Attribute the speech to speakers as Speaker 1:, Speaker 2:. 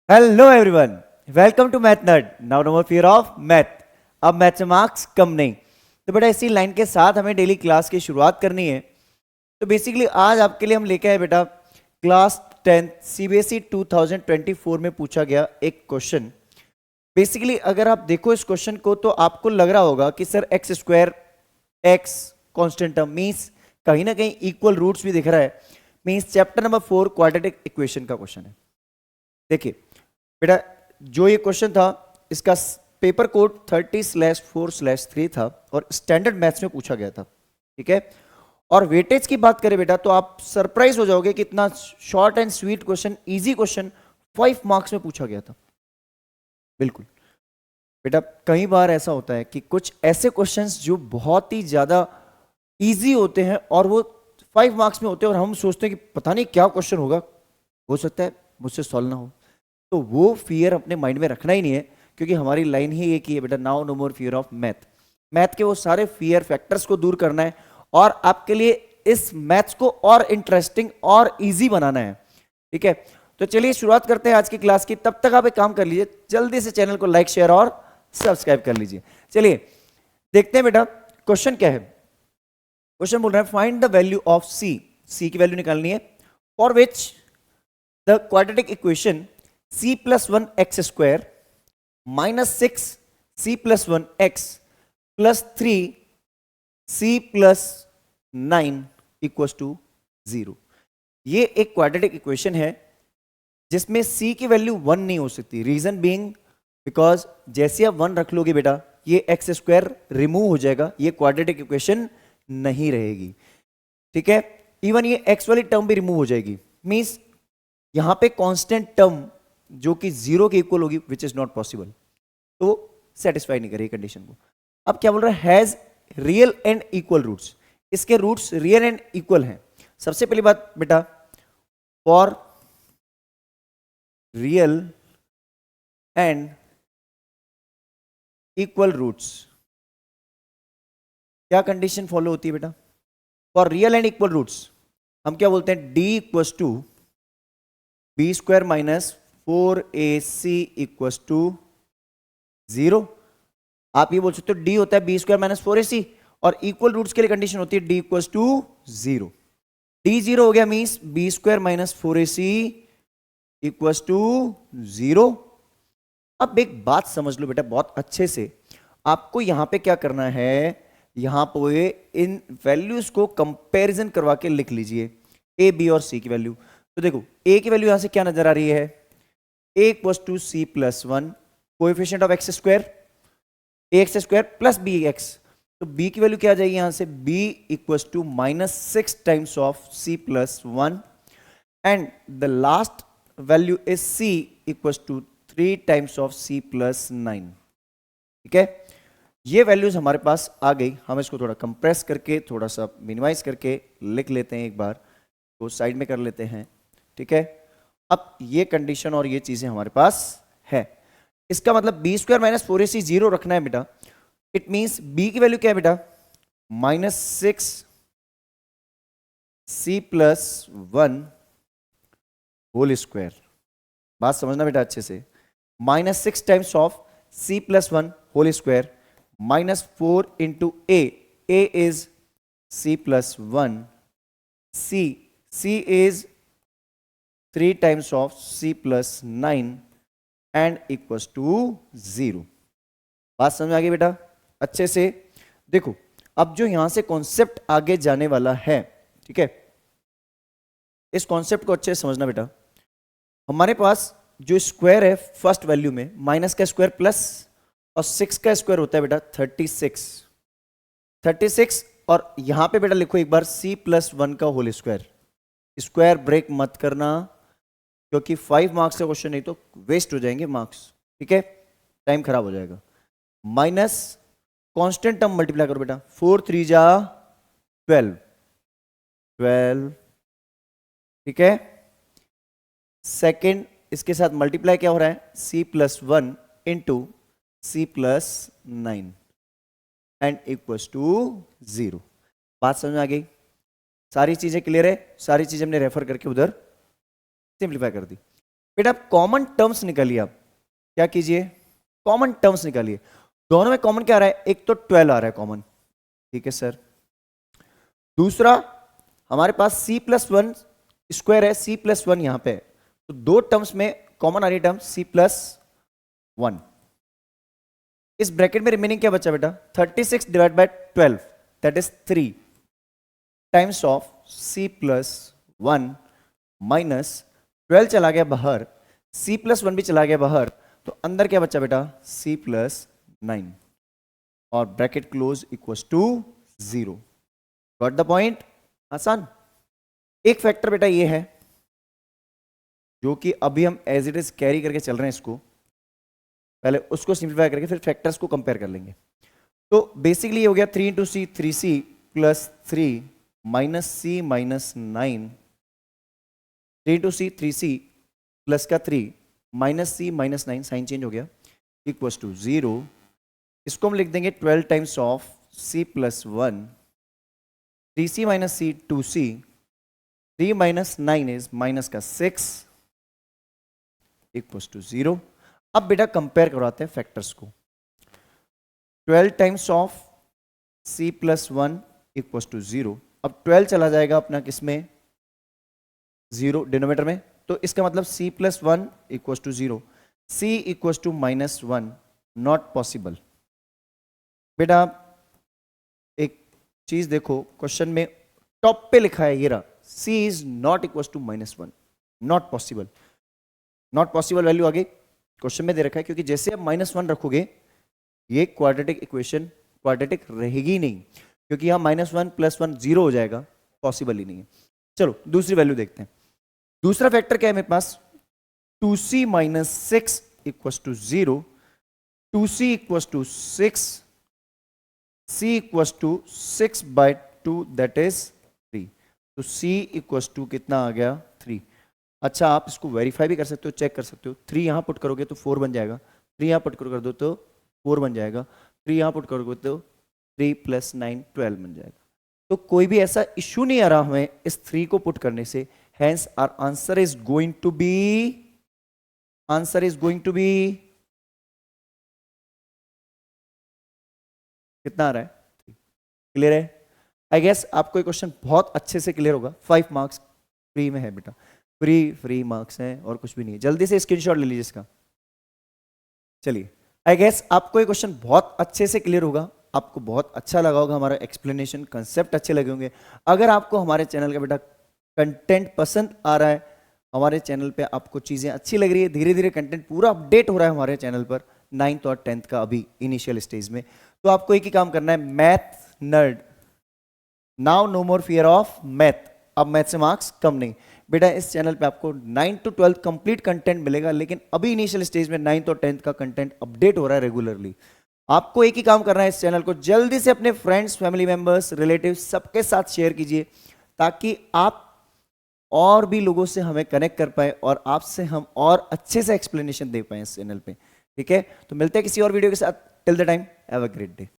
Speaker 1: Hello everyone, welcome to math nerd. Now no more fear of math. अब math से marks कम नहीं। तो बेटा इसी लाइन के साथ हमें डेली क्लास की शुरुआत करनी है। तो बेसिकली आज आपके लिए हम लेके आए बेटा क्लास 10 सीबीएसई 2024 में पूछा गया एक क्वेश्चन। बेसिकली अगर आप देखो इस क्वेश्चन को तो आपको लग रहा होगा कि sir x square x constant term means कहीं ना कहीं इक्वल रूट्स भी दिख रहा है। Means chapter number 4 quadratic equation का क्वेश्चन है। देखिए बेटा जो ये क्वेश्चन था इसका पेपर कोड 30/4/3 था और स्टैंडर्ड मैथ्स में पूछा गया था। ठीक है, और वेटेज की बात करें बेटा तो आप सरप्राइज हो जाओगे कि इतना short and sweet question, easy question 5 marks में पूछा गया था। बिल्कुल बेटा, कई बार ऐसा होता है कि कुछ ऐसे क्वेश्चंस जो बहुत ही ज्यादा इजी होते हैं और वो 5 मार्क्स में होते हैं और हम सोचते हैं कि पता नहीं क्या क्वेश्चन होगा, हो सकता है मुझसे सॉल्व ना हो। तो वो फियर अपने माइंड में रखना ही नहीं है, क्योंकि हमारी लाइन ही एक ही है बेटा, now no more fear of math. Math के वो सारे फियर फैक्टर्स को दूर करना है और आपके लिए इस मैथ्स को और इंटरेस्टिंग और इजी बनाना है। ठीक है, तो चलिए शुरुआत करते हैं आज की क्लास की। तब तक आप एक काम कर लीजिए, जल्दी से चैनल को लाइक शेयर और सब्सक्राइब कर लीजिए। चलिए देखते हैं बेटा क्वेश्चन क्या है। क्वेश्चन बोल रहा है फाइंड द वैल्यू ऑफ सी। सी की वैल्यू निकालनी है for which the quadratic equation c plus 1 x square minus 6 c plus 1 x plus 3 c plus 9 equals to 0। ये एक क्वाड्रेटिक इक्वेशन है जिसमें c की वैल्यू 1 नहीं हो सकती। रीजन बीइंग बिकॉज जैसे आप 1 रख लोगे बेटा ये एक्स स्क्वायर रिमूव हो जाएगा, ये क्वाड्रेटिक इक्वेशन नहीं रहेगी। ठीक है, इवन ये x वाली टर्म भी रिमूव हो जाएगी। मींस यहां पे कांस्टेंट टर्म जो कि 0 के इक्वल होगी विच इज नॉट पॉसिबल, तो सेटिस्फाई नहीं करेगी कंडीशन को। अब क्या बोल रहा है, has real and equal roots. इसके रूट्स रियल एंड इक्वल हैं। सबसे पहली बात बेटा, for real and equal roots क्या कंडीशन फॉलो होती है बेटा? For real and equal roots हम क्या बोलते हैं, D equals to b square minus 4ac equals to 0। आप ये बोल सकते हो डी होता है बी स्क्वायर माइनस 4ac और इक्वल रूट्स के लिए कंडीशन होती है डी इक्वल्स टू 0। डी 0 हो गया means b square minus 4ac equals to 0। अब एक बात समझ लो बेटा बहुत अच्छे से, आपको यहां पे क्या करना है, यहां पे इन वैल्यूज को कंपैरिजन करवा के लिख लीजिए ए बी और सी की वैल्यू। तो देखो ए की वैल्यू यहां से क्या नजर आ रही है, A equals to C plus 1, coefficient of x square A x square plus B x. तो b की वैल्यू क्या आ जाएगी यहां से, b equals to -6 times of c plus 1 and the last value is c equals to 3 times of c plus 9। ठीक है, ये वैल्यूज हमारे पास आ गई। हम इसको थोड़ा कंप्रेस करके थोड़ा सा मिनिमाइज करके लिख लेते हैं, एक बार तो साइड में कर लेते हैं। ठीक है, अब ये कंडीशन और ये चीजें हमारे पास है। इसका मतलब बी स्क्वायर माइनस 4ac 0 रखना है बेटा। इट मींस b की वैल्यू क्या है बेटा, -6 c प्लस 1 होल स्क्वायर। बात समझना बेटा अच्छे से, -6 times of c plus 1 whole square -4 into a is c plus 1, c is 3 times of c plus 9 and equals to 0। बात समझ में आ गई बेटा अच्छे से? देखो अब जो यहां से कॉन्सेप्ट आगे जाने वाला है, ठीक है, इस कॉन्सेप्ट को अच्छे से समझना बेटा। हमारे पास जो स्क्वायर है फर्स्ट वैल्यू में, माइनस का स्क्वायर प्लस और 6 का स्क्वायर होता है बेटा 36 और यहां पे बेटा लिखो एक बार c प्लस 1 का होल स्क्वायर। स्क्वायर ब्रेक मत करना क्योंकि 5 मार्क्स का क्वेश्चन नहीं तो वेस्ट हो जाएंगे मार्क्स। ठीक है, टाइम खराब हो जाएगा। माइनस कांस्टेंट टर्म मल्टीप्लाई करो बेटा, 4 3 जा 12। ठीक है, सेकेंड इसके साथ मल्टीप्लाई क्या हो रहा है, c plus 1 into c plus 9 and equals to 0। बात समझ में आ गई? सारी चीजें क्लियर है? सारी चीजें हमने रेफर करके उधर सिंप्लीफाई कर दी। बेटा आप कॉमन टर्म्स निकालिए, आप क्या कीजिए, कॉमन टर्म्स निकालिए। दोनों में कॉमन क्या आ रहा है, एक तो 12 आ रहा है कॉमन, ठीक है सर। दूसरा हमारे पास c+1 स्क्वायर है, c+1 यहां पे है, तो दो टर्म्स में कॉमन आ रही टर्म c+1। इस ब्रैकेट में रिमेनिंग क्या बचा बेटा, 36 divide by 12 that is 3 times of c+1 minus 12 चला गया बाहर, c+1 भी चला गया बाहर, तो अंदर क्या बचा बेटा, c+9 और bracket close equals to 0। Got the point, आसान। एक फैक्टर बेटा ये है जो कि अभी हम एज इट इज कैरी करके चल रहे हैं इसको, पहले उसको सिंप्लीफाई करके फिर फैक्टर्स को कंपेयर कर लेंगे। तो बेसिकली ये हो गया 3 × c 3c plus 3 minus c minus 9, 3 × c 3c plus का 3 minus c minus 9, sign change हो गया, इक्वल्स टू 0। इसको हम लिख देंगे 12 times of c+1, 3c minus c 2c, 3 minus 9 is minus का 6 इक्वल्स टू 0। अब बेटा कंपेयर करवाते हैं फैक्टर्स को। 12 times of c+1 equals to 0। अब 12 चला जाएगा अपना किसमें, 0 डिनोमिनेटर में, तो इसका मतलब c+1 equals to 0, c equals to -1, not possible. बेटा एक चीज देखो, क्वेश्चन में टॉप पे लिखा है ये रहा, c is not equals to -1, not possible. Not possible value आगे क्वेश्चन में दे रखा है, क्योंकि जैसे आप -1 रखोगे ये क्वाड्रेटिक इक्वेशन क्वाड्रेटिक रहेगी नहीं, क्योंकि यहां -1 + 1 0 हो जाएगा, पॉसिबल ही नहीं है। चलो दूसरी वैल्यू देखते हैं। दूसरा फैक्टर क्या है मेरे पास, 2c minus 6 equals to 0, 2c equals to 6, c equals to 6/2 that is 3। तो c इक्वल्स टू कितना आ गया, 3। अच्छा आप इसको वेरीफाई भी कर सकते हो, चेक कर सकते हो, 3 यहां पुट करोगे तो 4 बन जाएगा, 3 यहां पुट कर दो तो 4 बन जाएगा, 3 यहां पुट करोगे तो 3 + 9 12 बन जाएगा। तो कोई भी ऐसा इश्यू नहीं आ रहा हमें इस 3 को पुट करने से, hence our answer is going to be, answer is going to be कितना आ रहा है, क्लियर है। आई गेस आपको ये क्वेश्चन बहुत अच्छे से क्लियर होगा। 5 मार्क्स फ्री में है बेटा, फ्री मार्क्स हैं और कुछ भी नहीं है। जल्दी से स्क्रीनशॉट ले लीजिए इसका। चलिए आई गेस आपको ये क्वेश्चन बहुत अच्छे से क्लियर होगा, आपको बहुत अच्छा लगा होगा, हमारा एक्सप्लेनेशन कंसेप्ट अच्छे लगे होंगे। अगर आपको हमारे चैनल का बेटा कंटेंट पसंद आ रहा है, हमारे चैनल पे आपको चीज़ें अच्छी लग रही है, धीरे धीरे कंटेंट पूरा अपडेट हो रहा है हमारे चैनल पर 9th और 10th का अभी इनिशियल स्टेज में, तो आपको एक ही काम करना है, math nerd now no more fear of math. अब मैथ से मार्क्स कम नहीं बेटा, इस चैनल पे आपको 9 to 12 कंप्लीट कंटेंट मिलेगा, लेकिन अभी इनिशियल स्टेज में 9th और 10th का कंटेंट अपडेट हो रहा है रेगुलरली। आपको एक ही काम करना है, इस चैनल को जल्दी से अपने फ्रेंड्स, फैमिली मेंबर्स, रिलेटिव्स सबके साथ शेयर कीजिए, ताकि आप और भी लोगों से हमें कनेक्ट कर पाए और आपसे हम और अच्छे से एक्सप्लेनेशन दे पाए इस चैनल पे। ठीक है, तो मिलते हैं किसी और वीडियो के साथ। Till the time have a great day.